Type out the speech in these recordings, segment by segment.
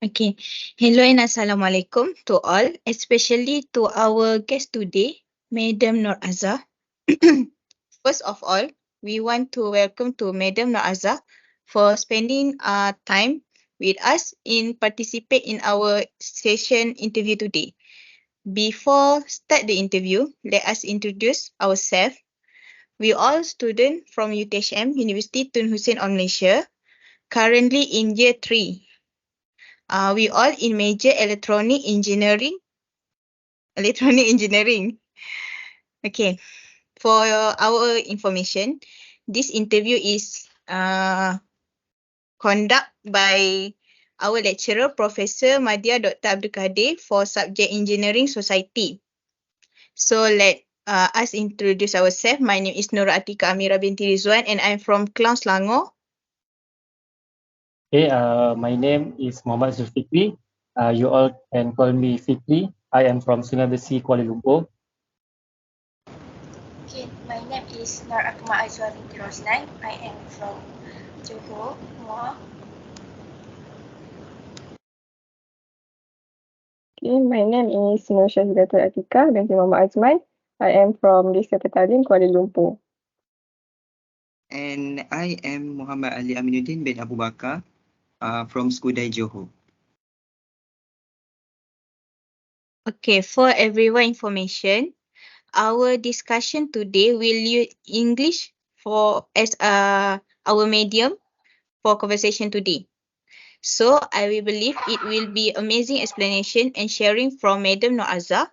Okay. Hello and Assalamualaikum to all, especially to our guest today, Madam Nur AZAH. First of all, we want to welcome to Madam Nur AZAH for spending time with us in participate in our session interview today. Before start the interview, let us introduce ourselves. We all students from UTHM, University Tun Hussein of Malaysia, currently in year 3. We all in major electronic engineering. Okay. For our information, this interview is conduct by our lecturer, Professor Madya Dr. Abdul Kadir for subject Engineering Society. So let us introduce ourselves. My name is Nurul Atiqah AMIRA BINTI RIZUAN and I'm from Kelang Selangor. Okay, my name is Mahamad ZULFIQRI. You all can call me Fikri. I am from Sungai Besi, Kuala Lumpur. Okay, my name is AKMA ROSNAN. I am from Johor, Muar. Okay, my name is Atiqah binti Muhammad AZMAN. I am from Desa Talim, Kuala Lumpur. And I am Muhammad Ali AMINUDDin bin Abu Bakar from Skudai, Johor. Okay, for everyone information, our discussion today will use English for as our medium for conversation today. So I will believe it will be amazing explanation and sharing from Madam Nur AZAH,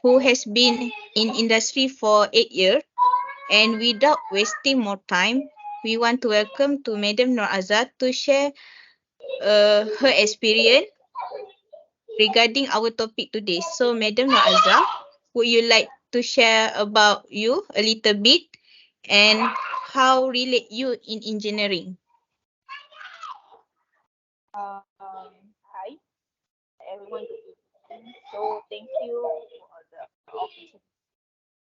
who has been in industry for 8 years. And without wasting more time, we want to welcome to Madam Nur AZAH to share her experience regarding our topic today. So Madam Nur AZAH, would you like to share about you a little bit and how relate you in engineering? Hi, everyone. So thank you for the opportunity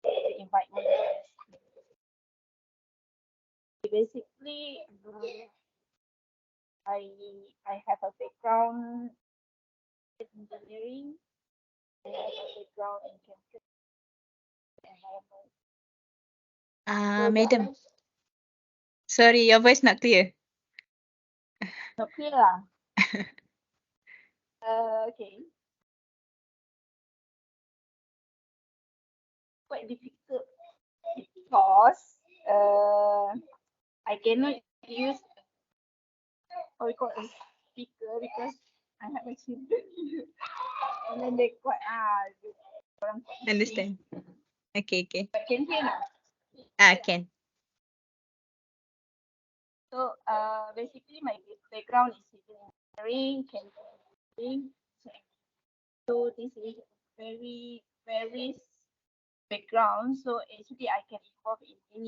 to invite me. Basically, I have a background in engineering. I have a background in chemistry and environment. Madam, sorry, your voice not clear. Not clear lah. Okay. Quite difficult because I cannot use what we call a speaker because I have a children here. And then they quite Understand. Okay. But can hear now. Can. So basically my background is civil engineering, chemical engineering. So this is very background. So actually I can involve in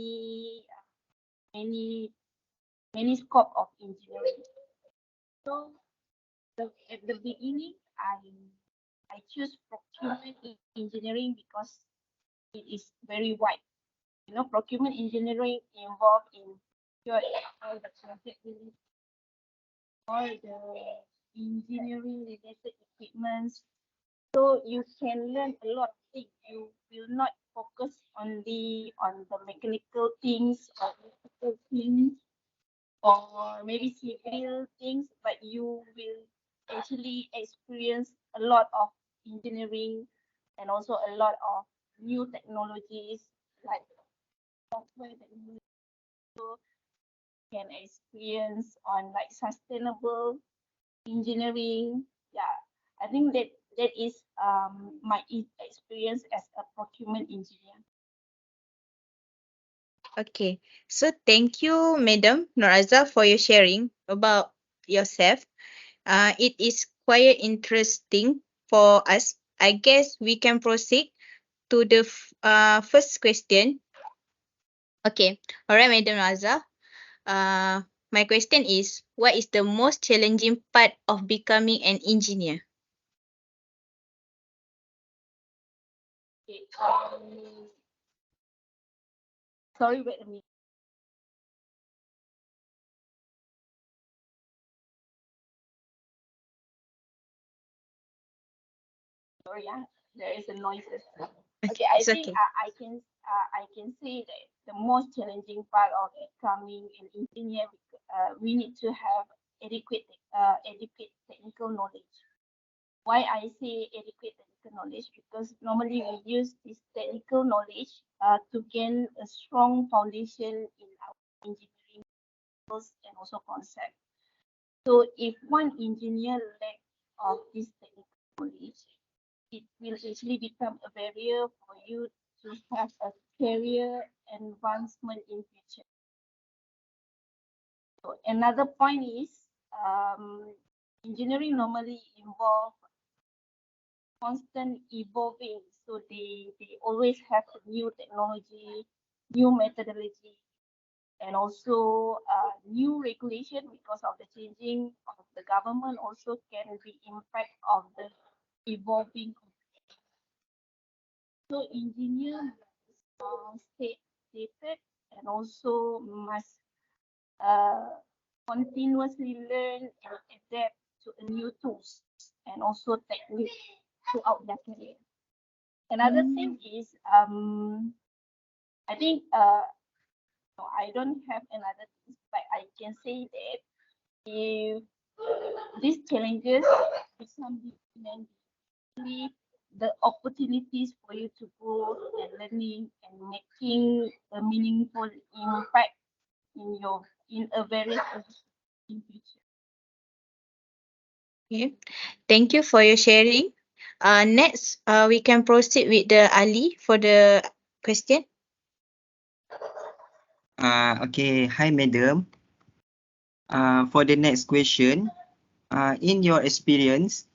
many scope of engineering. So at the beginning I choose procurement engineering because it is very wide. You know, procurement engineering involved in all the project related, all the engineering related equipments. So you can learn a lot of things. You will not focus on the mechanical things or electrical things or maybe civil things, but you will actually experience a lot of engineering and also a lot of new technologies like software technology. So can experience on like sustainable engineering. Yeah, I think that is my experience as a procurement engineer. Okay. So thank you, Madam Nur AZAH, for your sharing about yourself. It is quite interesting for us. I guess we can proceed to the first question. Okay. All right, Madam Nur AZAH. My question is, what is the most challenging part of becoming an engineer? Okay. Sorry, wait a minute. Sorry, there is a noises. Okay, I It's think okay. I can say that the most challenging part of becoming an engineer, we need to have adequate technical knowledge. Why I say adequate technical knowledge? Because normally we use this technical knowledge to gain a strong foundation in our engineering skills and also concept. So if one engineer lack of this technical knowledge, it will actually become a barrier for you to have a career advancement in future. So another point is engineering normally involve constant evolving. So they always have new technology, new methodology, and also new regulation because of the changing of the government also can be impact of the evolving. So engineer stay updated and also must continuously learn and adapt to a new tools and also technique throughout their career. Another thing is I think no, I don't have another thing, but I can say that if these challenges become different, the opportunities for you to grow and learning and making a meaningful impact in a very in future. Okay. Thank you for your sharing. Next, we can proceed with the Ali for the question. Okay, hi madam. For the next question, in your experience,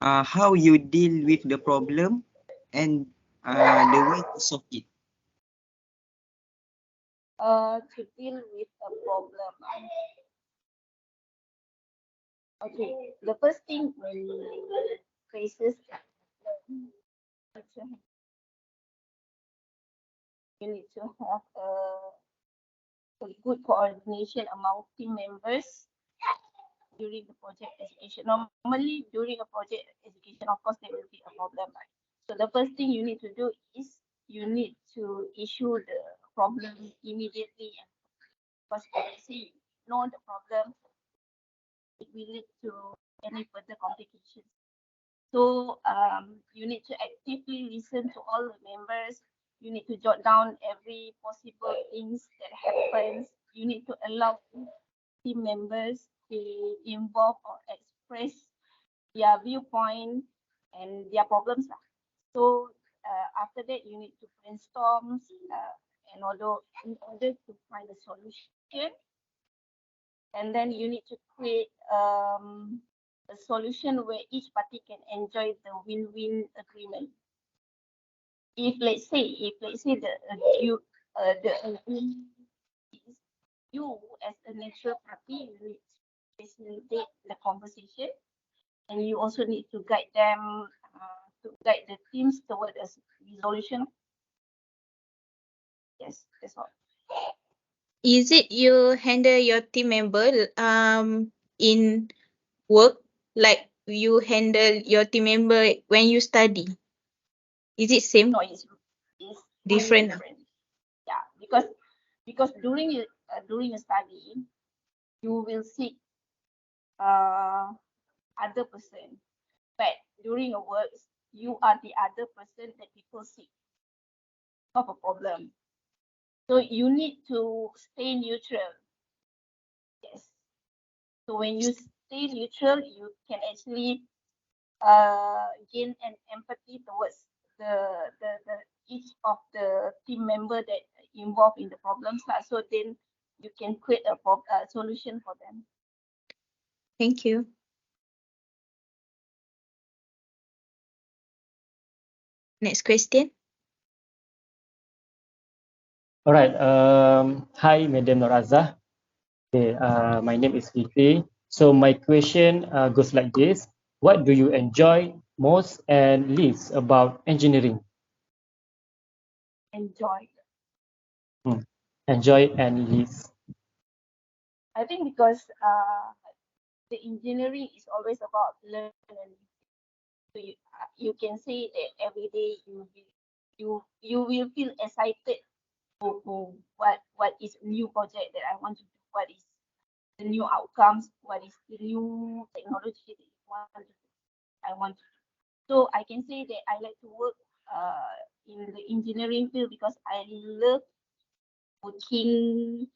how you deal with the problem and the way to solve it? To deal with a problem. Okay, the first thing when faces you need to have a good coordination among team members during the project execution. Normally, during a project execution, of course, there will be a problem, right? So the first thing you need to do is you need to issue the problem immediately, and because if you know the problem, it will lead to any further complications. So you need to actively listen to all the members. You need to jot down every possible things that happens. You need to allow team members to involve or express their viewpoint and their problems. So after that, you need to brainstorm in order to find a solution. And then you need to create a solution where each party can enjoy the win-win agreement. If let's say the agreement is you as a neutral party, you need to facilitate the conversation, and you also need to guide them to guide the teams toward a resolution. Yes, that's all. Is it you handle your team member in work like you handle your team member when you study? Is it same? No, it's Different? different. Yeah, because during a study, you will seek other person, but during your work, you are the other person that people seek. Not a problem. So you need to stay neutral. Yes. So when you stay neutral, you can actually gain an empathy towards the each of the team member that involved in the problems. So then you can create a solution for them. Thank you. Next question. All right. Hi, Madam Norazah. Okay, my name is Fikri. So my question goes like this. What do you enjoy most and least about engineering? Enjoy. Enjoy and least. I think because the engineering is always about learning. So you can say that every day you will feel excited to what is new project that I want to do, what is the new outcomes, what is the new technology that I want to do. So I can say that I like to work in the engineering field because I love working,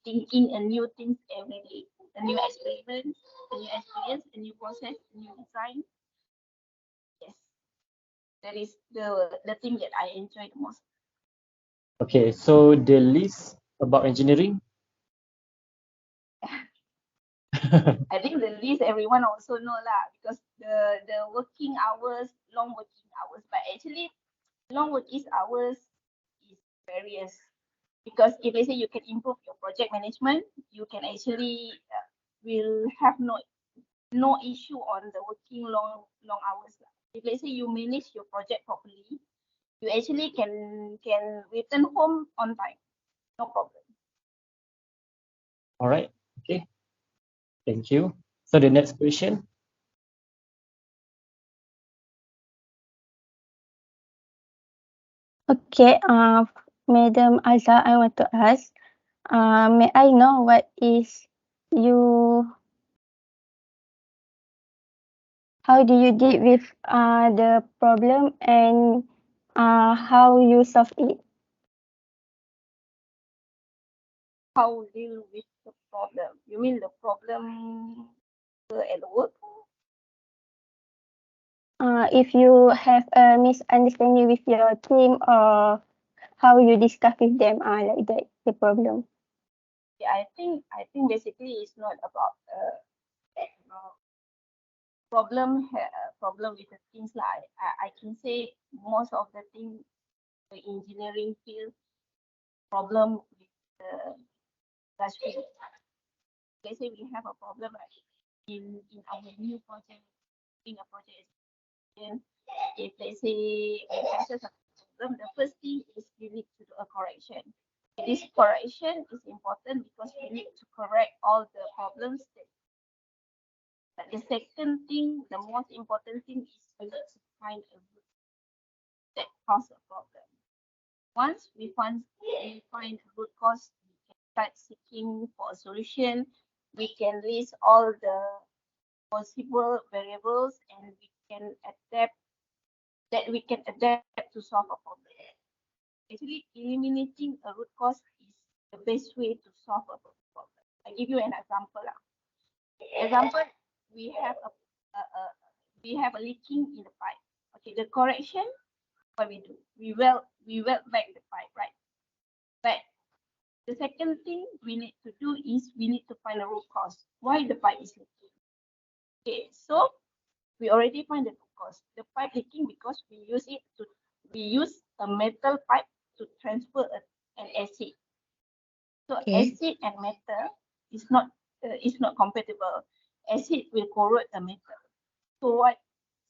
thinking a new things every day, a new experiment, a new process, a new design. Yes, that is the thing that I enjoy the most. Okay, so the list about engineering. I think the least everyone also know lah, because the working hours, long working hours, but actually long working hours is various, because if let's say you can improve your project management, you can actually will have no issue on the working long hours lah. If let's say you manage your project properly, you actually can return home on time, no problem. All right. Okay. Thank you. So the next question. Okay, Madam AZAH, I want to ask, may I know what is you, how do you deal with the problem and how you solve it? How deal with the problem? You mean the problem at work? If you have a misunderstanding with your team or how you discuss with them, like that, the problem. Yeah, I think basically it's not about problem with the things like I can say most of the things the engineering field problem with the industry. Let's say we have a problem like in our new project, in a project, and if let's say we faces a problem, the first thing is we need to do a correction. This correction is important because we need to correct all the problems that. But the second thing, the most important thing is we need to find a root that cause a problem. Once we find a root cause, we can start seeking for a solution. We can list all the possible variables and we can adapt to solve a problem. Actually, eliminating a root cause is the best way to solve a problem. I give you an example. Example, we have a leaking in the pipe. Okay, the correction, what we do? We weld back the pipe, right? But the second thing we need to do is we need to find a root cause. Why the pipe is leaking? Okay, so we already find the root cause. The pipe leaking because we use a metal pipe to transfer an acid. So Okay. acid and metal is not compatible. Acid will corrode the metal. So what?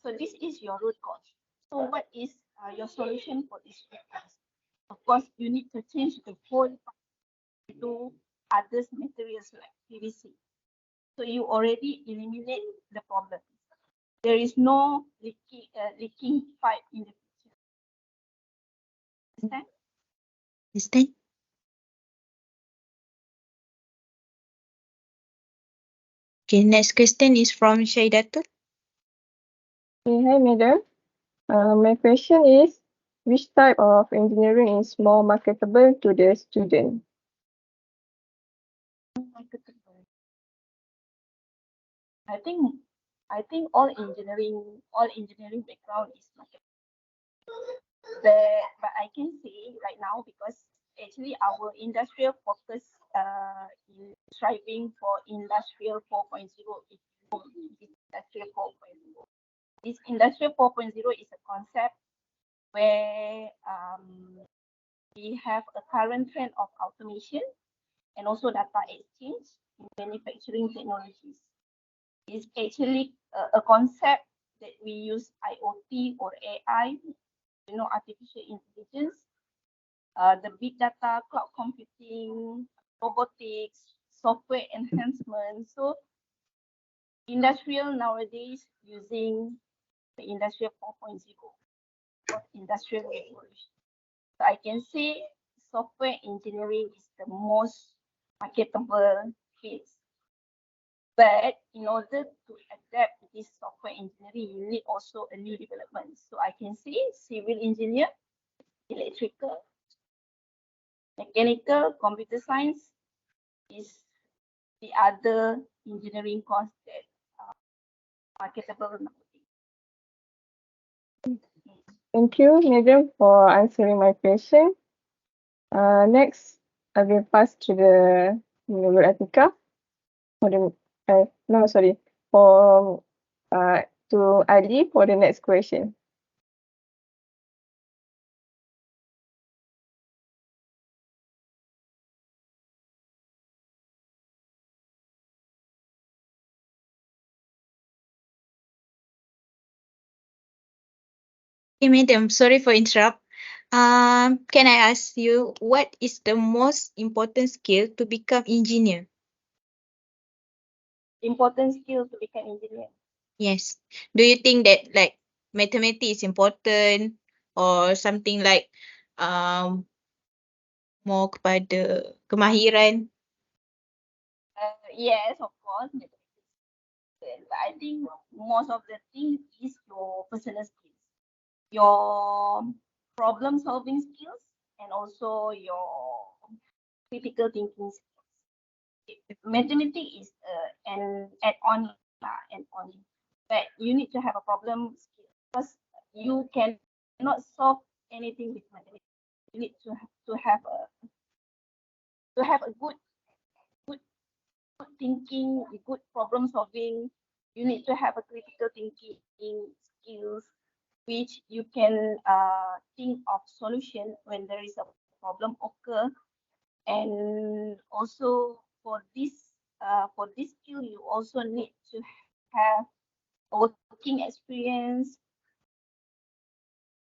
So this is your root cause. So what is your solution for this root cause? Of course, you need to change the whole pipe to other materials like PVC. So you already eliminate the problem. There is no leaking pipe in the future. Understand? Understand? Okay, next question is from Shahidatul. Hi, madam. My question is, which type of engineering is more marketable to the student? I think all engineering background is marketable. But I can say right now because actually our industrial focus is striving for industrial 4.0. Industrial 4.0. This industrial 4.0 is a concept where we have a current trend of automation and also data exchange in manufacturing technologies. It's actually a concept that we use IoT or AI, artificial intelligence, the big data, cloud computing, robotics, software enhancement. So industrial nowadays using the Industry 4.0 or Industrial Revolution. So I can say software engineering is the most marketable field. But in order to adapt to this software engineering, you need also a new development. So I can say civil engineer, electrical, mechanical, computer science is the other engineering course that are marketable nowadays. Thank you, Madam, for answering my question. Next, I will pass to the Nurul Atiqah. For the, no, sorry, for to Ali for the next question. Okay, madam, sorry for interrupt. Can I ask you what is the most important skill to become engineer? Important skill to become engineer. Yes. Do you think that like mathematics is important or something like more kepada kemahiran? Yes, of course, mathematics. But I think most of the thing is your personal skills, your problem solving skills, and also your critical thinking skills. Mathematics is an add-on, but you need to have a problem skill because you cannot solve anything with mathematics. You need to have a good thinking, good problem solving. You need to have a critical thinking skills, which you can think of solution when there is a problem occur. And also for this skill, you also need to have a working experience.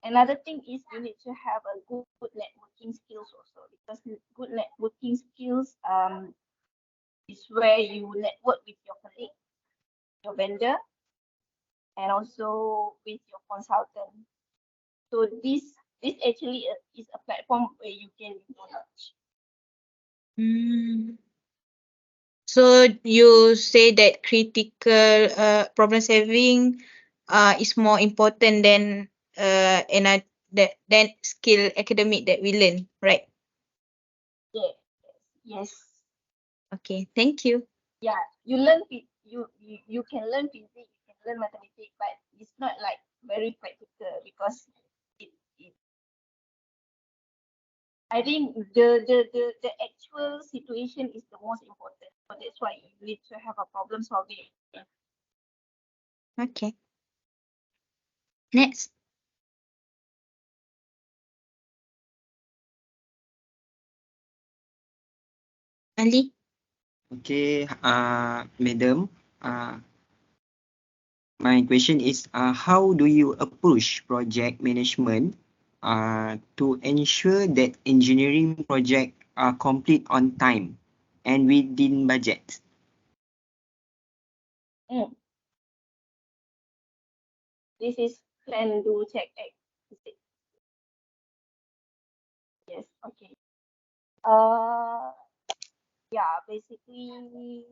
Another thing is you need to have a good networking skills also, because good networking skills is where you network with your colleague, your vendor, and also with your consultant. So this actually is a platform where you gain knowledge. So you say that critical problem solving is more important than another than skill academic that we learn, right? Yes. Okay, thank you. Yeah, you learn you can learn physics, you can learn mathematics, but it's not like very practical because it I think the actual situation is the most important. So that's why you need to have a problem solving. Okay. Next. Ali. Okay, madam. My question is, how do you approach project management to ensure that engineering projects are complete on time and within budget? This is plan, do, check, act. Yes, okay. Yeah, basically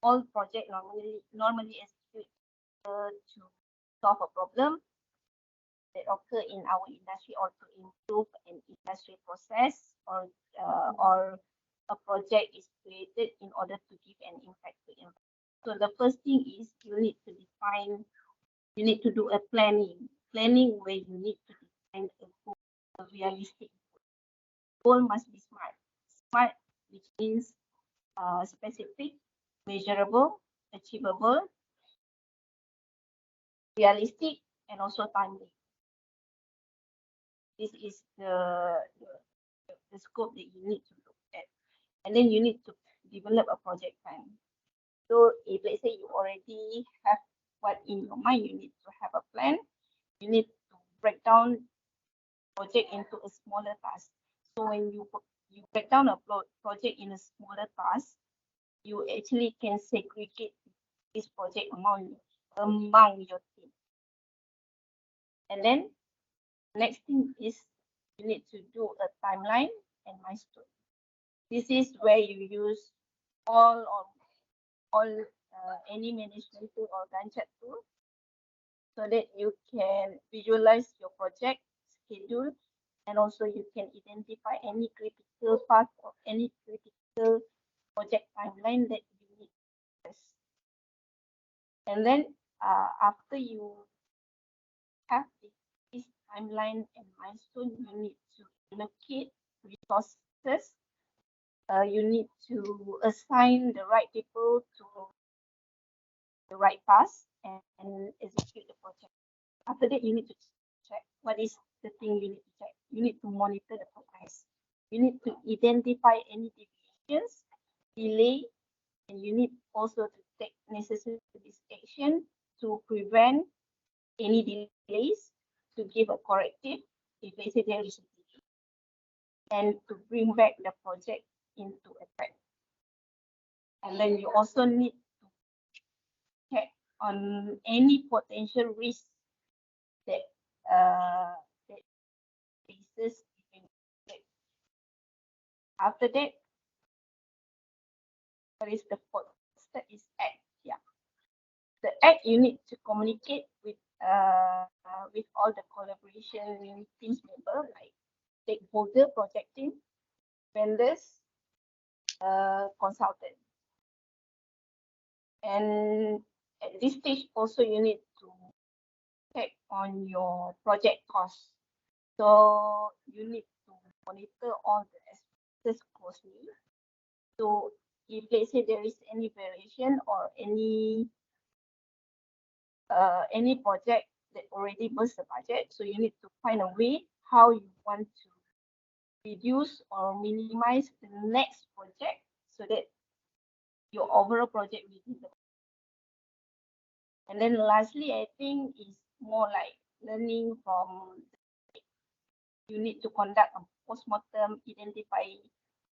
all project normally execute to solve a problem that occur in our industry or to improve an industry process, or a project is created in order to give an impact to environment. So the first thing is you need to do a planning where you need to define a goal, a realistic goal must be smart, which means specific, measurable, achievable, realistic, and also timely. This is the scope that you need to look at. And then you need to develop a project plan. So if let's say you already have what in your mind, you need to have a plan. You need to break down project into a smaller task. So when you break down a project in a smaller task, you actually can segregate this project among your team. And then next thing is you need to do a timeline and milestone. This is where you use all any management tool or Gantt tool so that you can visualize your project schedule, and also you can identify any critical path or any critical project timeline that you need to address. And then after you have this timeline and milestone, you need to allocate resources. You need to assign the right people to the right path and execute the project. After that, you need to check what is the thing you need to check. You need to monitor the progress. You need to identify any deviations, delay, and you need also to take necessary action to prevent any delays, to give a corrective if they say there is a delay, and to bring back the project into effect. And then you also need to check on any potential risk that that faces. After that, what is the fourth step is act. Yeah, the act you need to communicate with all the collaboration teams member like stakeholder, project team, vendors, consultant. And at this stage also you need to check on your project cost. So you need to monitor all the expenses closely. So if let's say there is any variation or any project that already burst the budget, so you need to find a way how you want to reduce or minimize the next project so that your overall project will be the. And then lastly, I think is more like learning from. You need to conduct a postmortem, identify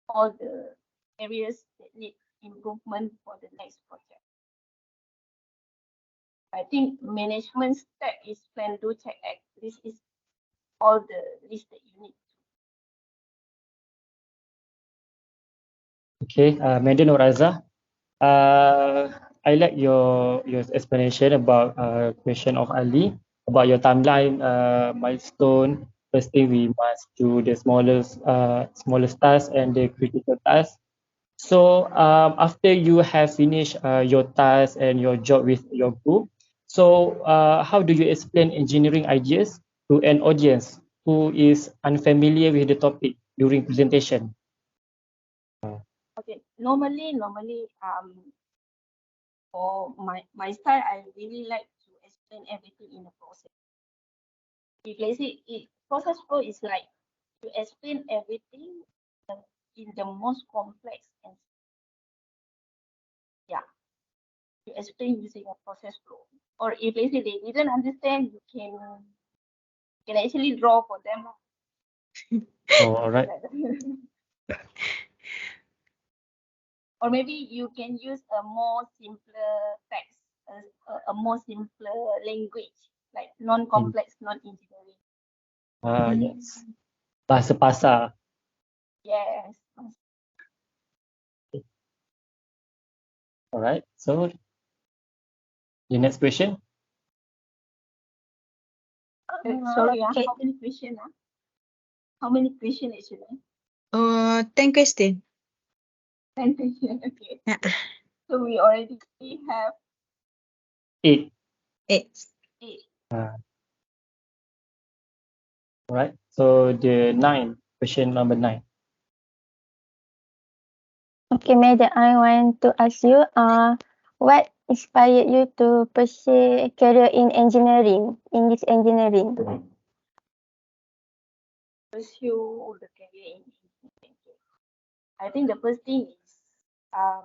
all the areas that need improvement for the next project. I think management step is plan, do, check, act. This is all the list that you need. Okay, Madam Nur Azah, I like your explanation about question of Ali about your timeline milestone. First thing we must do the smallest task and the critical task. So after you have finished your task and your job with your group, so how do you explain engineering ideas to an audience who is unfamiliar with the topic during presentation? Okay, normally, for my style, I really like to explain everything in the process. If let's say process flow is like to explain everything in the most complex and yeah, to explain using a process flow. Or if let's say they didn't understand, you can actually draw for them. Oh, all right. Or maybe you can use a more simpler text, a more simpler language, like non-complex, non-engineering. Yes. Bahasa pasar. Yes. All right. So the next question. Sorry, Okay. how many questions? How many questions actually? 10 question. 10 questions. Okay. So we already have 8. 8. 8. All right. So the 9, question number 9. Okay, Madam, I want to ask you, what inspired you to pursue a career in engineering, English engineering? Pursue the career in engineering. I think the first thing is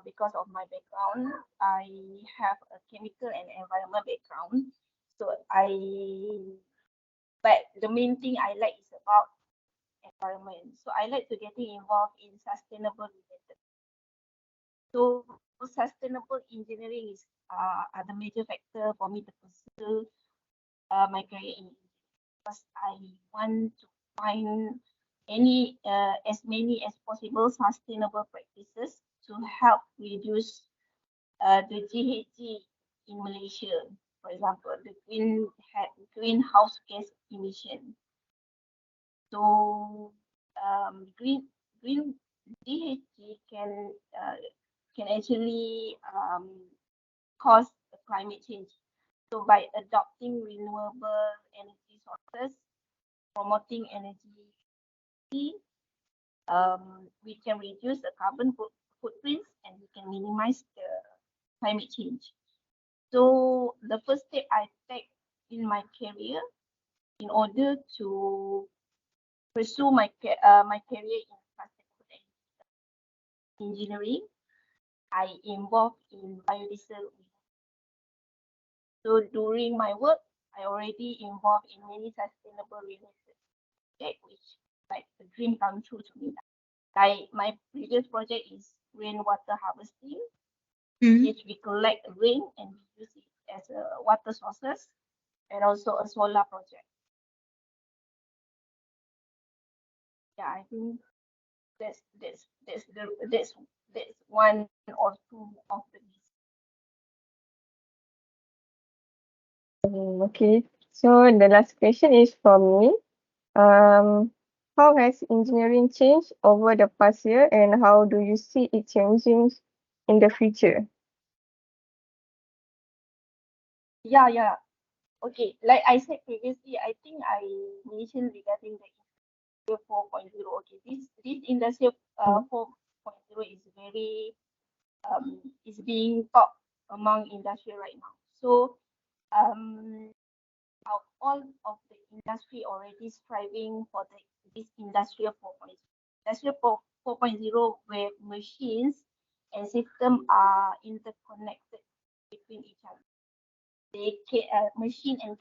because of my background, I have a chemical and environment background. So but the main thing I like is about environment. So I like to getting involved in sustainable related. So sustainable engineering is are the major factor for me to pursue my career in. because I want to find as many as possible sustainable practices to help reduce the GHG in Malaysia. For example, the greenhouse gas emission. So green GHG can actually cause climate change. So by adopting renewable energy sources, promoting energy, we can reduce the carbon footprints and we can minimize the climate change. So the first step I take in my career in order to pursue my career in sustainable engineering, I involved in biodiesel. So during my work, I already involved in many sustainable related projects, which like a dream come true to me. Like my previous project is rainwater harvesting, which we collect rain and we use it as a water sources, and also a solar project. Yeah, I think that's one or two of the list. Okay, so the last question is from me. How has engineering changed over the past year and how do you see it changing in the future? Yeah. Okay, like I said previously, I think I mentioned regarding the Industry 4.0. Okay, this Industry 4.0 is very is being talked among industry right now. So all of the industry already striving for this Industry 4.0. Industry 4.0 where machines and systems are interconnected between each other. They can, machine can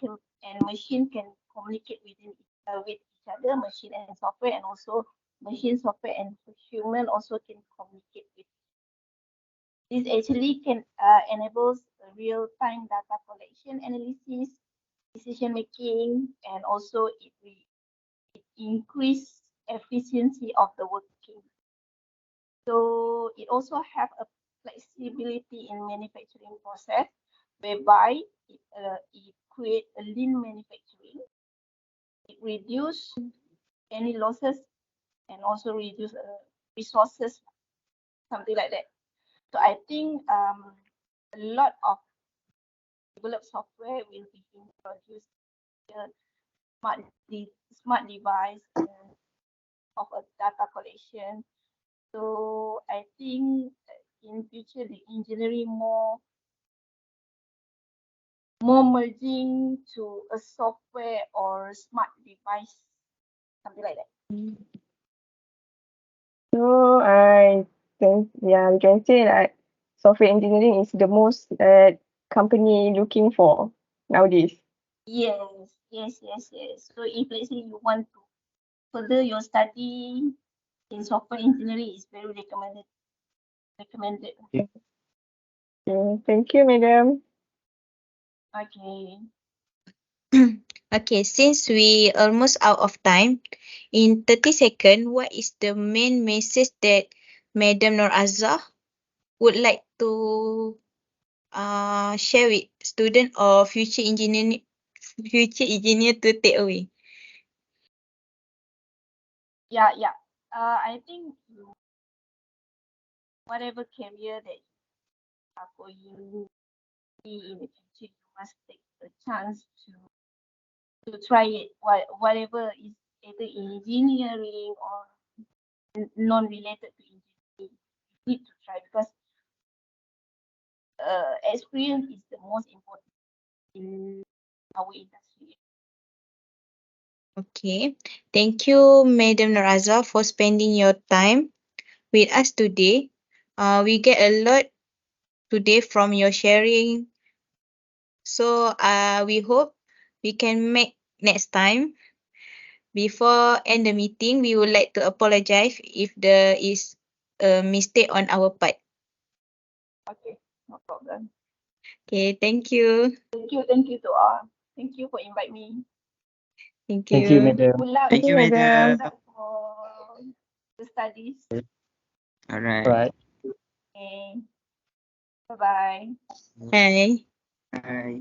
communicate with each other, machine and software, and also machine, software, and human also can communicate with. This actually can enables real-time data collection, analysis, decision making, and also it increase efficiency of the working. So it also have a flexibility in manufacturing process, whereby it create a lean manufacturing. It reduce any losses and also reduce resources, something like that. So I think a lot of developed software will be introduced smart device of a data collection. So I think in future the engineering more merging to a software or smart device, something like that. So we can say that software engineering is the most company looking for nowadays. Yes. So if let's say you want to further your study in software engineering, is very recommended. Okay, thank you, madam. Okay. Okay, since we almost out of time, in 30 seconds, what is the main message that Madam Nur Azah would like to share with student or future engineer to take away? Yeah. I think whatever career that you are going to be in the future, you must take a chance to try it. Whatever is either engineering or non-related to engineering, you need to try because experience is the most important in our industry. Okay, thank you, Madam Nur Azah, for spending your time with us today. We get a lot today from your sharing. So we hope we can make next time. Before end the meeting, we would like to apologize if there is a mistake on our part. Okay, no problem. Okay, thank you. Thank you to all. Thank you for inviting me. Thank Thank you, you. madam. Good luck. Thank you, madam. Good luck for the studies. All right. Right. Okay. Bye bye. Bye. Bye.